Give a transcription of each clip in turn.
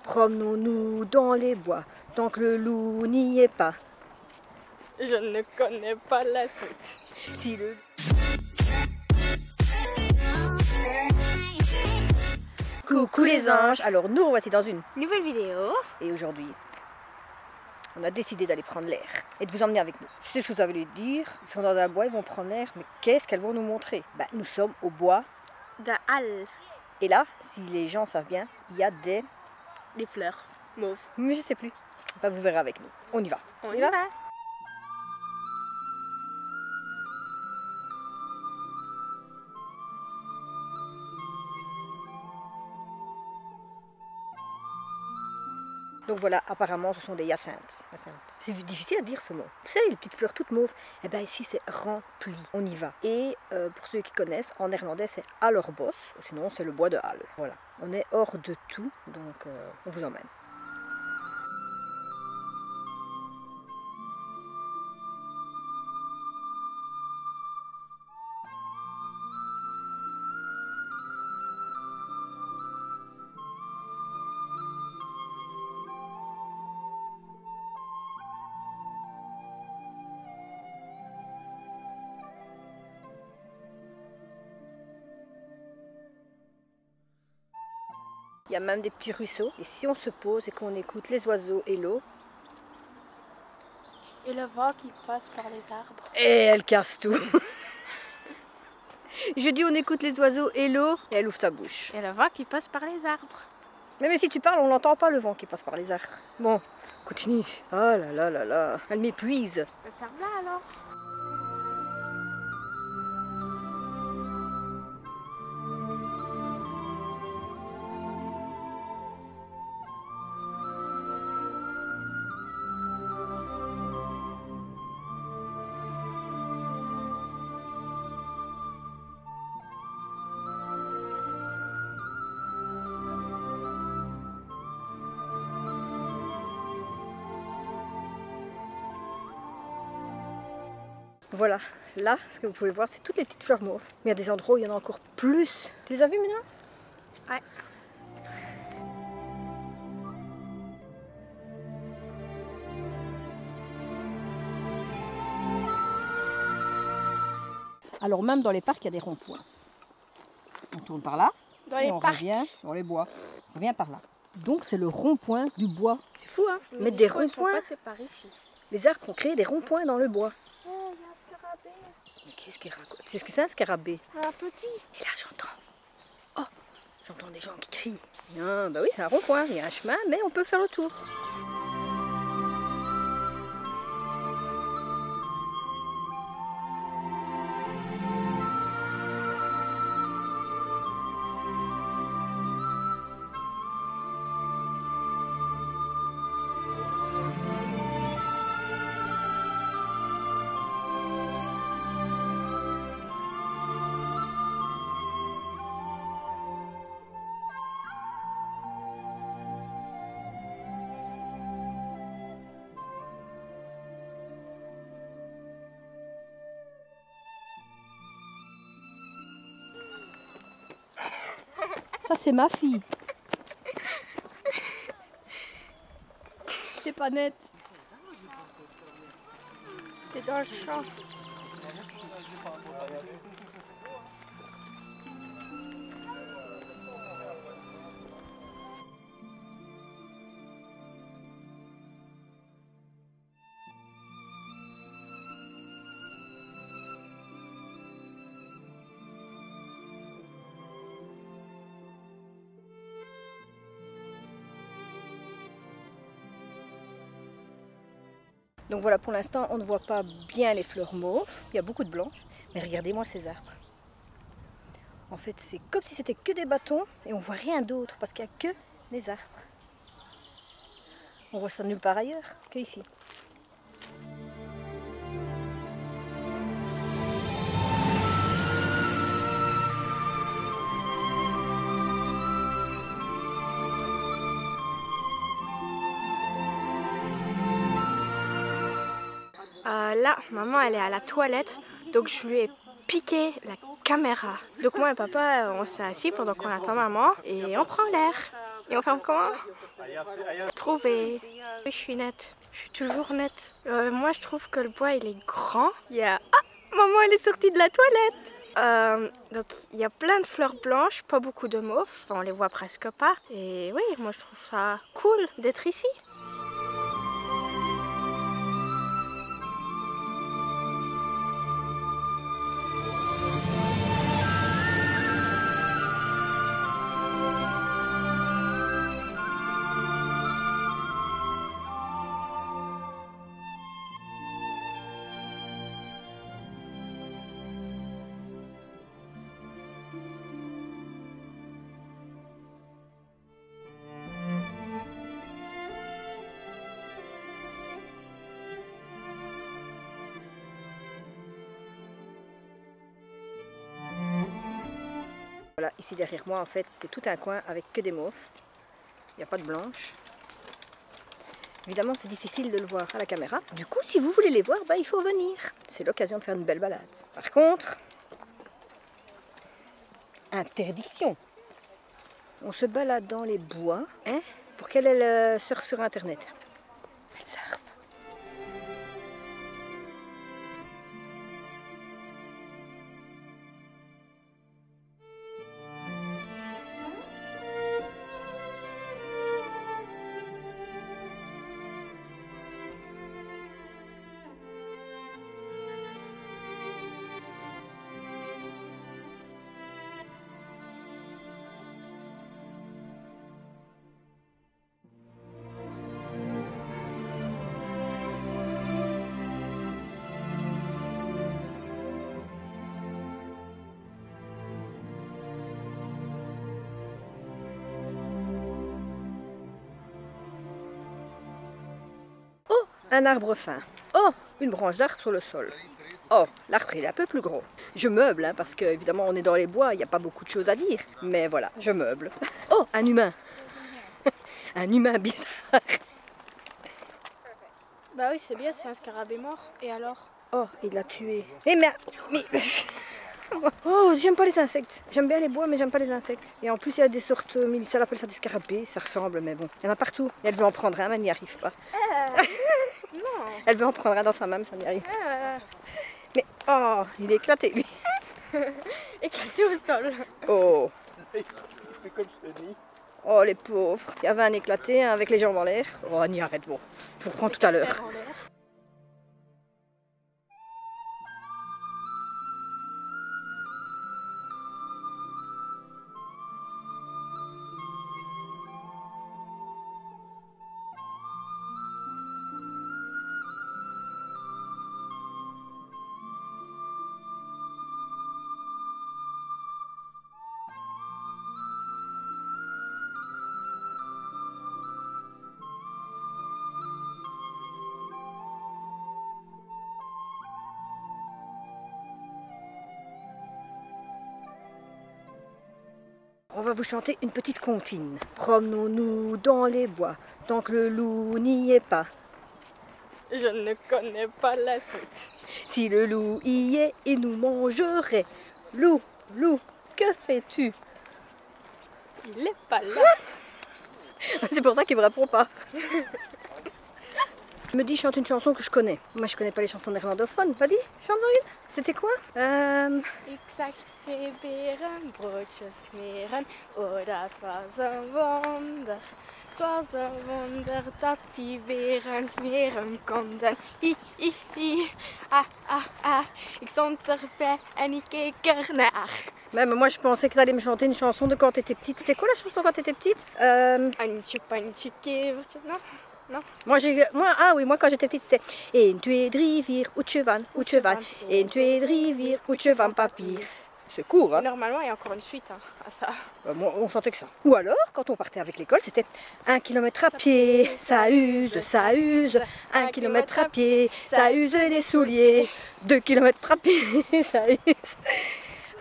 Promenons-nous dans les bois, tant que le loup n'y est pas. Je ne connais pas la suite. Si le... Coucou les anges. Alors nous revoici dans une Nouvelle vidéo. Et aujourd'hui, on a décidé d'aller prendre l'air et de vous emmener avec nous. Je sais ce que vous allez dire, ils sont dans un bois, ils vont prendre l'air, mais qu'est-ce qu'elles vont nous montrer? Nous sommes au bois De Halle. et là, si les gens savent bien, il y a des Fleurs mauves. Mais je sais plus. Vous verrez avec nous. On y va. On y va. Donc voilà, apparemment ce sont des hyacinthes. C'est difficile à dire ce mot. Vous savez, les petites fleurs toutes mauves, et bien ici c'est rempli. On y va. Et pour ceux qui connaissent, en néerlandais c'est Allerbos, sinon c'est le bois de Halle. Voilà, on est hors de tout, donc on vous emmène. Il y a même des petits ruisseaux. Et si on se pose et qu'on écoute les oiseaux et l'eau... Et le vent qui passe par les arbres. Et elle casse tout. Je dis on écoute les oiseaux et l'eau, et elle ouvre sa bouche. Et le vent qui passe par les arbres. Mais si tu parles, on n'entend pas le vent qui passe par les arbres. Bon, continue. Oh là là là là, elle m'épuise. On peut faire là alors. Voilà, là, ce que vous pouvez voir, c'est toutes les petites fleurs mauves. Mais il y a des endroits où il y en a encore plus. Tu les as vues maintenant? Ouais. Alors même dans les parcs, il y a des ronds-points. On tourne par là, Dans et les on parcs. revient dans les bois. On revient par là. Donc c'est le rond-point du bois. C'est fou, hein? Mais Mettre des ils sont ronds-points. passés par ici. Les arbres ont créé des ronds-points dans le bois. Oh, il y a un scarabée. Mais qu'est-ce qu'il raconte? C'est ce que c'est un scarabée. Un petit. Et là j'entends. Oh, j'entends des gens qui crient. Ah, bah oui, c'est un rond-point. Il y a un chemin, mais on peut faire le tour. Ça, c'est ma fille. C'est pas net. T'es dans le champ. Donc voilà, pour l'instant, on ne voit pas bien les fleurs mauves. Il y a beaucoup de blanches. Mais regardez-moi ces arbres. En fait, c'est comme si c'était que des bâtons et on voit rien d'autre parce qu'il n'y a que les arbres. On voit ça nulle part ailleurs qu'ici. Là, maman, elle est à la toilette, donc je lui ai piqué la caméra. Donc moi et papa, on s'est assis pendant qu'on attend maman et on prend l'air. Et on ferme comment? Trouver. Je suis nette. Je suis toujours nette. Moi, je trouve que le bois, il est grand. Il y a... Ah, maman, elle est sortie de la toilette. Donc, il y a plein de fleurs blanches, pas beaucoup de mauve. Enfin, on les voit presque pas. Et oui, moi, je trouve ça cool d'être ici. Voilà, ici derrière moi en fait c'est tout un coin avec que des mauves. Il n'y a pas de blanche. Évidemment c'est difficile de le voir à la caméra. Du coup si vous voulez les voir, il faut venir. C'est l'occasion de faire une belle balade. Par contre, interdiction. On se balade dans les bois. Hein, pour qu'elle surfe sur internet. Elle surfe. Un arbre fin. Oh, une branche d'arbre sur le sol. Oh, l'arbre il est un peu plus gros. Je meuble, hein, parce qu'évidemment on est dans les bois, il n'y a pas beaucoup de choses à dire. Mais voilà, je meuble. Oh, un humain. Un humain bizarre. Bah oui, c'est bien, c'est un scarabée mort. Et alors? Oh, il l'a tué. Eh mais... Oh, j'aime pas les insectes. J'aime bien les bois, mais j'aime pas les insectes. Et en plus, il y a des sortes, ça appelle ça des scarabées, ça ressemble, mais bon. Il y en a partout. Et elle veut en prendre un, mais elle n'y arrive pas. Non. Elle veut en prendre un dans sa main, mais ça n'y arrive. Mais, oh, il est éclaté, lui. Éclaté au sol. Oh. Il fait comme chenille. Oh, les pauvres. Il y avait un éclaté, un avec les jambes en l'air. Oh, on y arrête, bon. Je vous reprends tout à l'heure. On va vous chanter une petite comptine. Promenons-nous dans les bois, tant que le loup n'y est pas. Je ne connais pas la suite. Si le loup y est, il nous mangerait. Loup, loup, que fais-tu? Il n'est pas là. C'est pour ça qu'il ne me répond pas. Il me dit chante une chanson que je connais. Moi je connais pas les chansons néerlandophones. Vas-y, chante-en une. C'était quoi? Ik zag twee beren broodjes smeren. Oh, dat was een wonder. Het was een wonder dat die beren smeren konden. Hi, hi, hi. Ah, ah, ah. Ik stond erbij en ik keek ernaar. Même moi je pensais que tu allais me chanter une chanson de quand tu étais petite. C'était quoi la chanson quand tu étais petite? Antje, pantje, kevertje. Non? Non. Moi quand j'étais petite c'était 1, 2, 3, 4, Oetjevan, Oetjevan. 1, 2, 3, 4, Oetjevan papier. C'est court, hein? Normalement, il y a encore une suite à ça. Moi, on chantait que ça. Ou alors, quand on partait avec l'école, c'était 1 kilomètre à pied, ça use, ça use. 1 kilomètre à pied, ça use les souliers. 2 kilomètres à pied, ça use.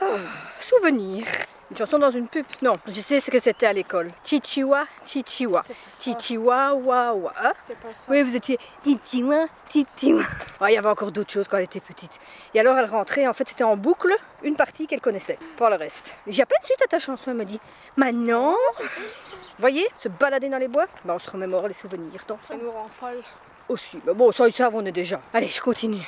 Oh, souvenir. Une chanson dans une pub? Non, je sais ce que c'était à l'école. Chichiwa, chichiwa. Chichiwa, wa, wa. C'est pas ça. Oui, vous étiez Itiwa, Titiwa. Il y avait encore d'autres choses quand elle était petite. Et alors elle rentrait, en fait c'était en boucle, une partie qu'elle connaissait, pas le reste. J'ai à peine suite à ta chanson, elle me dit, maintenant. Voyez, se balader dans les bois, bah, on se remémore les souvenirs. Ça nous rend folle. Aussi, mais bon, ça ils savent, on est déjà. Allez, je continue.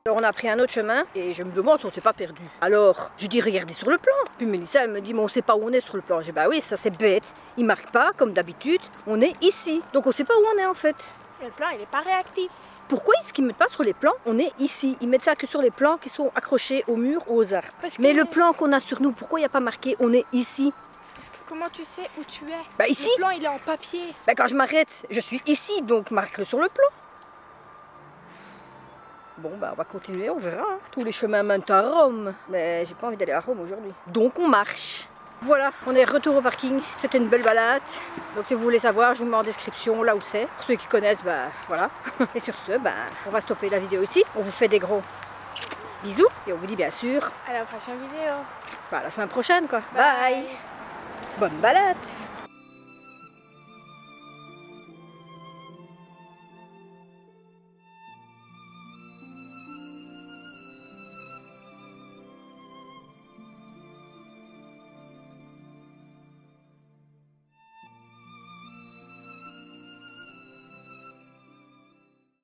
Alors on a pris un autre chemin et je me demande si on s'est pas perdu. Alors je dis regardez sur le plan. Puis Mélissa elle me dit mais on sait pas où on est sur le plan. J'ai dit bah oui ça c'est bête. Il marque pas comme d'habitude. On est ici. Donc on sait pas où on est en fait. Le plan il est pas réactif. Pourquoi est-ce qu'ils mettent pas sur les plans on est ici? Ils mettent ça que sur les plans qui sont accrochés au mur ou aux arbres. Mais le plan qu'on a sur nous, pourquoi il n'y a pas marqué on est ici? Parce que comment tu sais où tu es? Bah ici. Le plan il est en papier. Bah quand je m'arrête, je suis ici donc marque-le sur le plan. Bon bah on va continuer, on verra. Hein. Tous les chemins mènent à Rome. Mais j'ai pas envie d'aller à Rome aujourd'hui. Donc on marche. Voilà, on est retour au parking. C'était une belle balade. Donc si vous voulez savoir, je vous mets en description là où c'est. Pour ceux qui connaissent, bah voilà. Et sur ce, bah on va stopper la vidéo ici. On vous fait des gros bisous. Et on vous dit bien sûr à la prochaine vidéo. Bah, à la semaine prochaine quoi. Bye. Bonne balade.